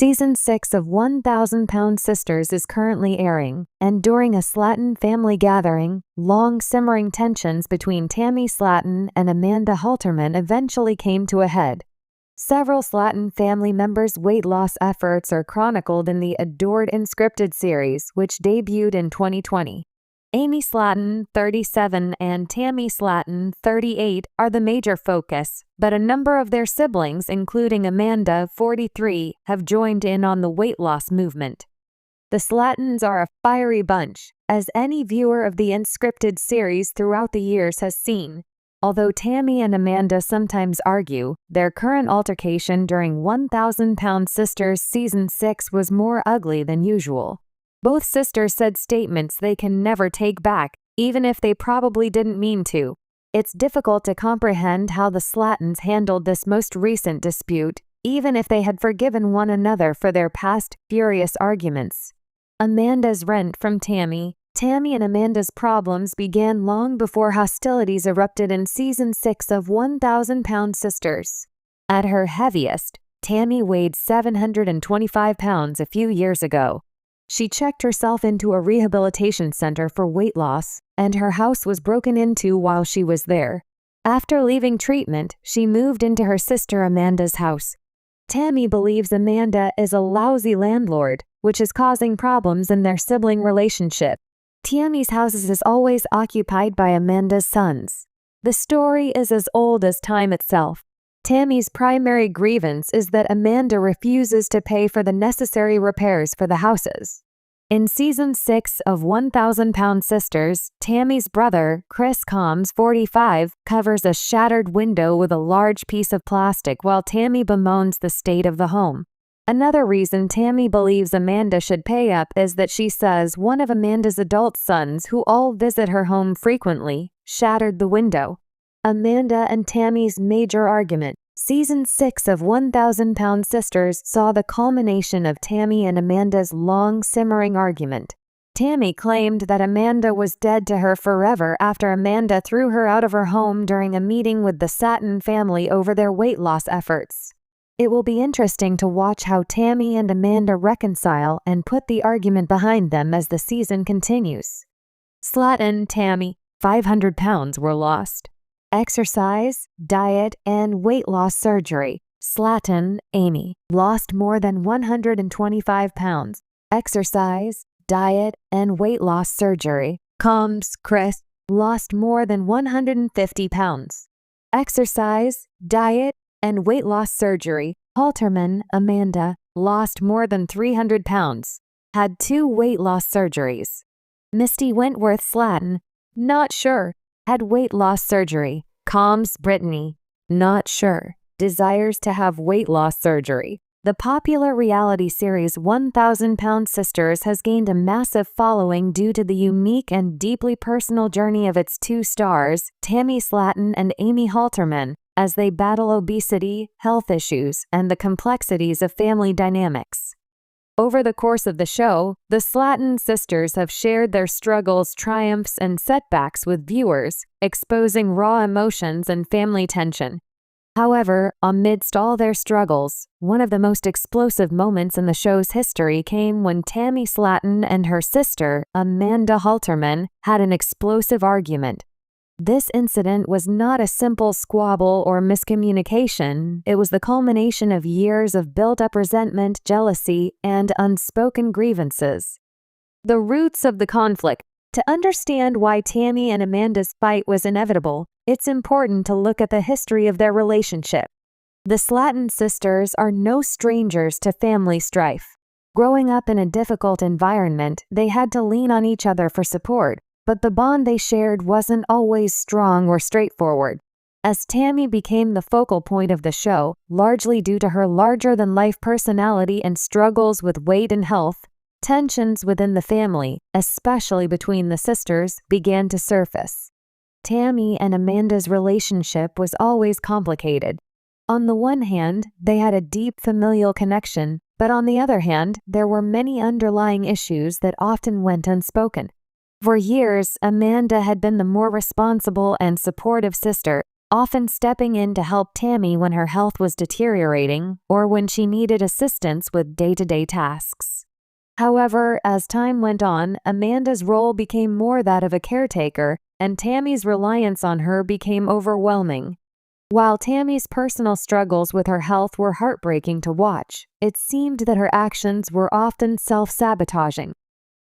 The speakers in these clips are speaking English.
Season 6 of 1,000-Pound Sisters is currently airing, and during a Slaton family gathering, long simmering tensions between Tammy Slaton and Amanda Halterman eventually came to a head. Several Slaton family members' weight loss efforts are chronicled in the adored Unscripted series, which debuted in 2020. Amy Slaton, 37, and Tammy Slaton, 38, are the major focus, but a number of their siblings, including Amanda, 43, have joined in on the weight loss movement. The Slatons are a fiery bunch, as any viewer of the Unscripted series throughout the years has seen. Although Tammy and Amanda sometimes argue, their current altercation during 1,000-Pound Sisters Season 6 was more ugly than usual. Both sisters said statements they can never take back, even if they probably didn't mean to. It's difficult to comprehend how the Slatons handled this most recent dispute, even if they had forgiven one another for their past furious arguments. Amanda's rent from Tammy. Tammy and Amanda's problems began long before hostilities erupted in Season 6 of 1,000-Pound Sisters. At her heaviest, Tammy weighed 725 pounds a few years ago. She checked herself into a rehabilitation center for weight loss, and her house was broken into while she was there. After leaving treatment, she moved into her sister Amanda's house. Tammy believes Amanda is a lousy landlord, which is causing problems in their sibling relationship. Tammy's house is always occupied by Amanda's sons. The story is as old as time itself. Tammy's primary grievance is that Amanda refuses to pay for the necessary repairs for the houses. In Season 6 of 1,000-Pound Sisters, Tammy's brother, Chris Combs, 45, covers a shattered window with a large piece of plastic while Tammy bemoans the state of the home. Another reason Tammy believes Amanda should pay up is that she says one of Amanda's adult sons, who all visit her home frequently, shattered the window. Amanda and Tammy's major argument. Season 6 of 1,000-Pound Sisters saw the culmination of Tammy and Amanda's long simmering argument. Tammy claimed that Amanda was dead to her forever after Amanda threw her out of her home during a meeting with the Slaton family over their weight loss efforts. It will be interesting to watch how Tammy and Amanda reconcile and put the argument behind them as the season continues. Slaton, Tammy, 500 pounds were lost. Exercise, diet, and weight loss surgery. Slaton, Amy, lost more than 125 pounds. Exercise, diet, and weight loss surgery. Combs, Chris, lost more than 150 pounds. Exercise, diet, and weight loss surgery. Halterman, Amanda, lost more than 300 pounds. Had 2 weight loss surgeries. Misty Wentworth Slaton, not sure. Had weight loss surgery. Combs, Brittany, not sure. Desires to have weight loss surgery. The popular reality series 1,000-Pound Sisters has gained a massive following due to the unique and deeply personal journey of its 2 stars, Tammy Slaton and Amy Halterman, as they battle obesity, health issues, and the complexities of family dynamics. Over the course of the show, the Slaton sisters have shared their struggles, triumphs, and setbacks with viewers, exposing raw emotions and family tension. However, amidst all their struggles, one of the most explosive moments in the show's history came when Tammy Slaton and her sister, Amanda Halterman, had an explosive argument. This incident was not a simple squabble or miscommunication. It was the culmination of years of built-up resentment, jealousy, and unspoken grievances. The roots of the conflict. To understand why Tammy and Amanda's fight was inevitable, it's important to look at the history of their relationship. The Slaton sisters are no strangers to family strife. Growing up in a difficult environment, they had to lean on each other for support. But the bond they shared wasn't always strong or straightforward. As Tammy became the focal point of the show, largely due to her larger-than-life personality and struggles with weight and health, tensions within the family, especially between the sisters, began to surface. Tammy and Amanda's relationship was always complicated. On the one hand, they had a deep familial connection, but on the other hand, there were many underlying issues that often went unspoken. For years, Amanda had been the more responsible and supportive sister, often stepping in to help Tammy when her health was deteriorating or when she needed assistance with day-to-day tasks. However, as time went on, Amanda's role became more that of a caretaker, and Tammy's reliance on her became overwhelming. While Tammy's personal struggles with her health were heartbreaking to watch, it seemed that her actions were often self-sabotaging.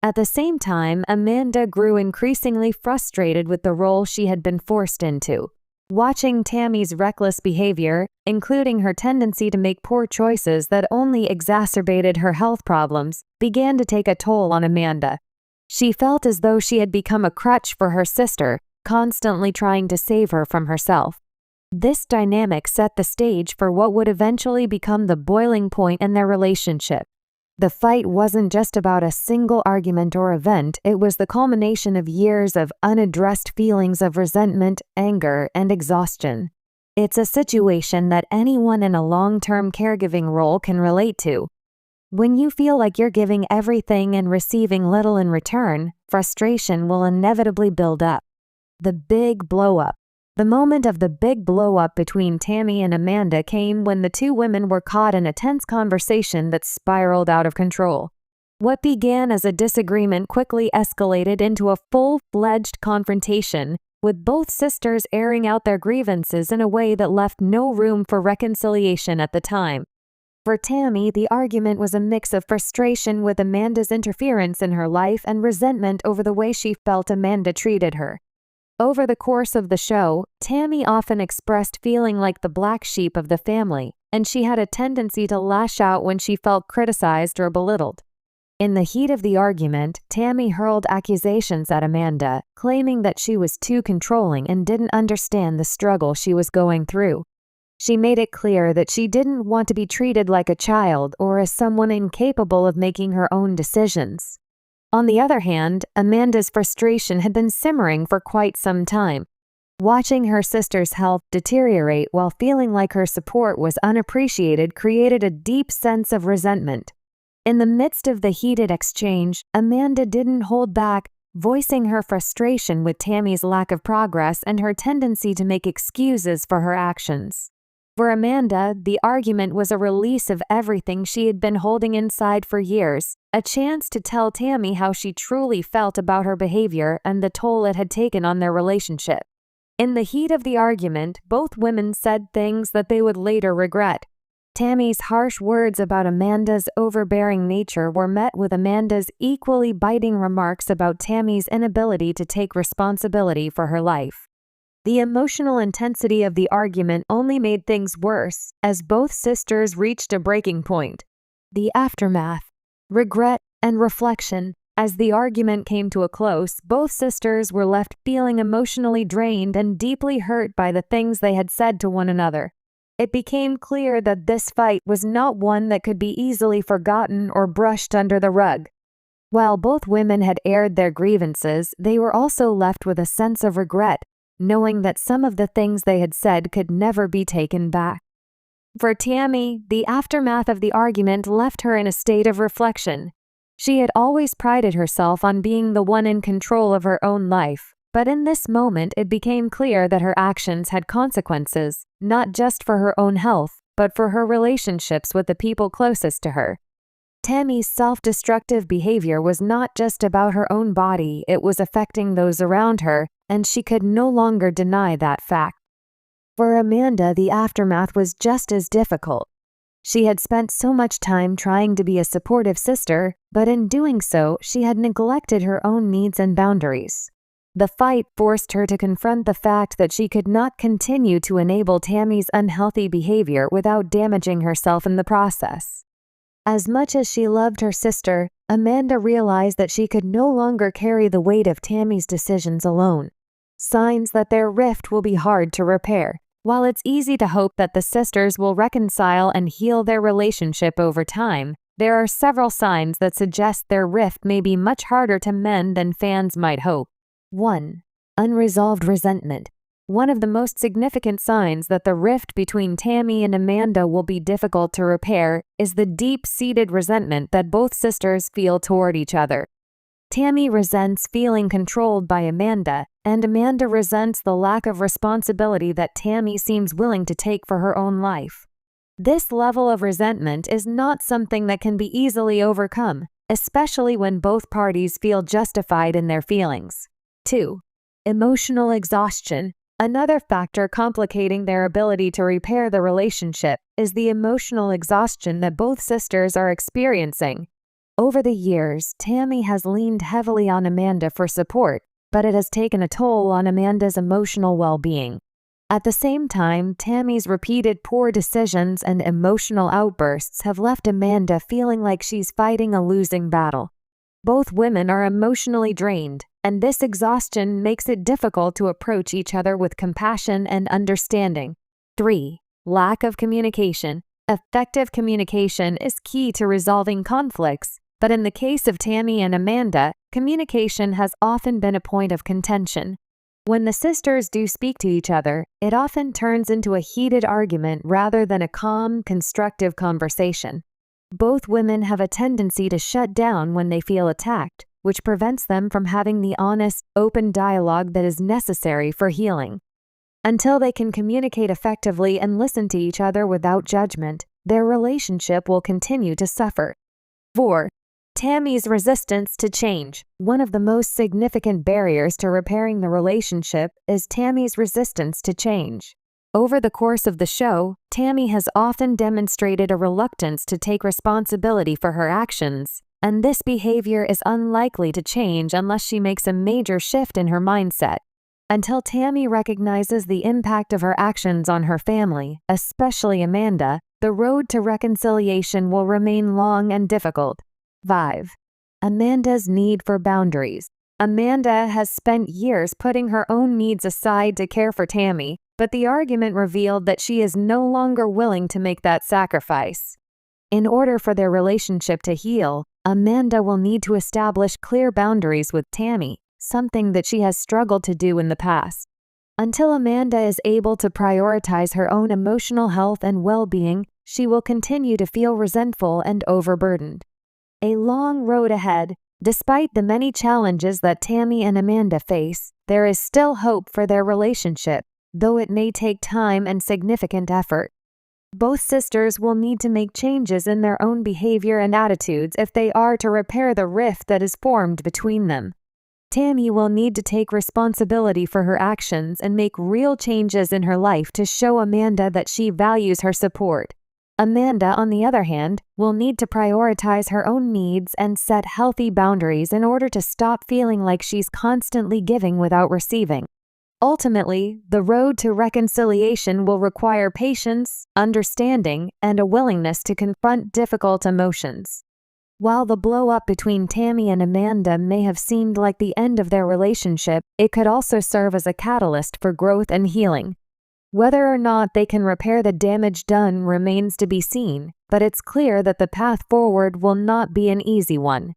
At the same time, Amanda grew increasingly frustrated with the role she had been forced into. Watching Tammy's reckless behavior, including her tendency to make poor choices that only exacerbated her health problems, began to take a toll on Amanda. She felt as though she had become a crutch for her sister, constantly trying to save her from herself. This dynamic set the stage for what would eventually become the boiling point in their relationship. The fight wasn't just about a single argument or event, it was the culmination of years of unaddressed feelings of resentment, anger, and exhaustion. It's a situation that anyone in a long-term caregiving role can relate to. When you feel like you're giving everything and receiving little in return, frustration will inevitably build up. The big blow-up. The moment of the big blow-up between Tammy and Amanda came when the two women were caught in a tense conversation that spiraled out of control. What began as a disagreement quickly escalated into a full-fledged confrontation, with both sisters airing out their grievances in a way that left no room for reconciliation at the time. For Tammy, the argument was a mix of frustration with Amanda's interference in her life and resentment over the way she felt Amanda treated her. Over the course of the show, Tammy often expressed feeling like the black sheep of the family, and she had a tendency to lash out when she felt criticized or belittled. In the heat of the argument, Tammy hurled accusations at Amanda, claiming that she was too controlling and didn't understand the struggle she was going through. She made it clear that she didn't want to be treated like a child or as someone incapable of making her own decisions. On the other hand, Amanda's frustration had been simmering for quite some time. Watching her sister's health deteriorate while feeling like her support was unappreciated created a deep sense of resentment. In the midst of the heated exchange, Amanda didn't hold back, voicing her frustration with Tammy's lack of progress and her tendency to make excuses for her actions. For Amanda, the argument was a release of everything she had been holding inside for years, a chance to tell Tammy how she truly felt about her behavior and the toll it had taken on their relationship. In the heat of the argument, both women said things that they would later regret. Tammy's harsh words about Amanda's overbearing nature were met with Amanda's equally biting remarks about Tammy's inability to take responsibility for her life. The emotional intensity of the argument only made things worse, as both sisters reached a breaking point. The aftermath. Regret and reflection. As the argument came to a close, both sisters were left feeling emotionally drained and deeply hurt by the things they had said to one another. It became clear that this fight was not one that could be easily forgotten or brushed under the rug. While both women had aired their grievances, they were also left with a sense of regret, knowing that some of the things they had said could never be taken back. For Tammy, the aftermath of the argument left her in a state of reflection. She had always prided herself on being the one in control of her own life, but in this moment it became clear that her actions had consequences, not just for her own health, but for her relationships with the people closest to her. Tammy's self-destructive behavior was not just about her own body, it was affecting those around her, and she could no longer deny that fact. For Amanda, the aftermath was just as difficult. She had spent so much time trying to be a supportive sister, but in doing so, she had neglected her own needs and boundaries. The fight forced her to confront the fact that she could not continue to enable Tammy's unhealthy behavior without damaging herself in the process. As much as she loved her sister, Amanda realized that she could no longer carry the weight of Tammy's decisions alone. Signs that their rift will be hard to repair. While it's easy to hope that the sisters will reconcile and heal their relationship over time, there are several signs that suggest their rift may be much harder to mend than fans might hope. 1. Unresolved resentment. One of the most significant signs that the rift between Tammy and Amanda will be difficult to repair is the deep-seated resentment that both sisters feel toward each other. Tammy resents feeling controlled by Amanda, and Amanda resents the lack of responsibility that Tammy seems willing to take for her own life. This level of resentment is not something that can be easily overcome, especially when both parties feel justified in their feelings. 2. Emotional exhaustion. Another factor complicating their ability to repair the relationship is the emotional exhaustion that both sisters are experiencing. Over the years, Tammy has leaned heavily on Amanda for support, but it has taken a toll on Amanda's emotional well-being. At the same time, Tammy's repeated poor decisions and emotional outbursts have left Amanda feeling like she's fighting a losing battle. Both women are emotionally drained, and this exhaustion makes it difficult to approach each other with compassion and understanding. 3. Lack of communication. Effective communication is key to resolving conflicts, but in the case of Tammy and Amanda, communication has often been a point of contention. When the sisters do speak to each other, it often turns into a heated argument rather than a calm, constructive conversation. Both women have a tendency to shut down when they feel attacked, which prevents them from having the honest, open dialogue that is necessary for healing. Until they can communicate effectively and listen to each other without judgment, their relationship will continue to suffer. 4. Tammy's resistance to change. One of the most significant barriers to repairing the relationship is Tammy's resistance to change. Over the course of the show, Tammy has often demonstrated a reluctance to take responsibility for her actions, and this behavior is unlikely to change unless she makes a major shift in her mindset. Until Tammy recognizes the impact of her actions on her family, especially Amanda, the road to reconciliation will remain long and difficult. 5. Amanda's need for boundaries. Amanda has spent years putting her own needs aside to care for Tammy, but the argument revealed that she is no longer willing to make that sacrifice. In order for their relationship to heal, Amanda will need to establish clear boundaries with Tammy, something that she has struggled to do in the past. Until Amanda is able to prioritize her own emotional health and well-being, she will continue to feel resentful and overburdened. A long road ahead. Despite the many challenges that Tammy and Amanda face, there is still hope for their relationship, though it may take time and significant effort. Both sisters will need to make changes in their own behavior and attitudes if they are to repair the rift that is formed between them. Tammy will need to take responsibility for her actions and make real changes in her life to show Amanda that she values her support. Amanda, on the other hand, will need to prioritize her own needs and set healthy boundaries in order to stop feeling like she's constantly giving without receiving. Ultimately, the road to reconciliation will require patience, understanding, and a willingness to confront difficult emotions. While the blow-up between Tammy and Amanda may have seemed like the end of their relationship, it could also serve as a catalyst for growth and healing. Whether or not they can repair the damage done remains to be seen, but it's clear that the path forward will not be an easy one.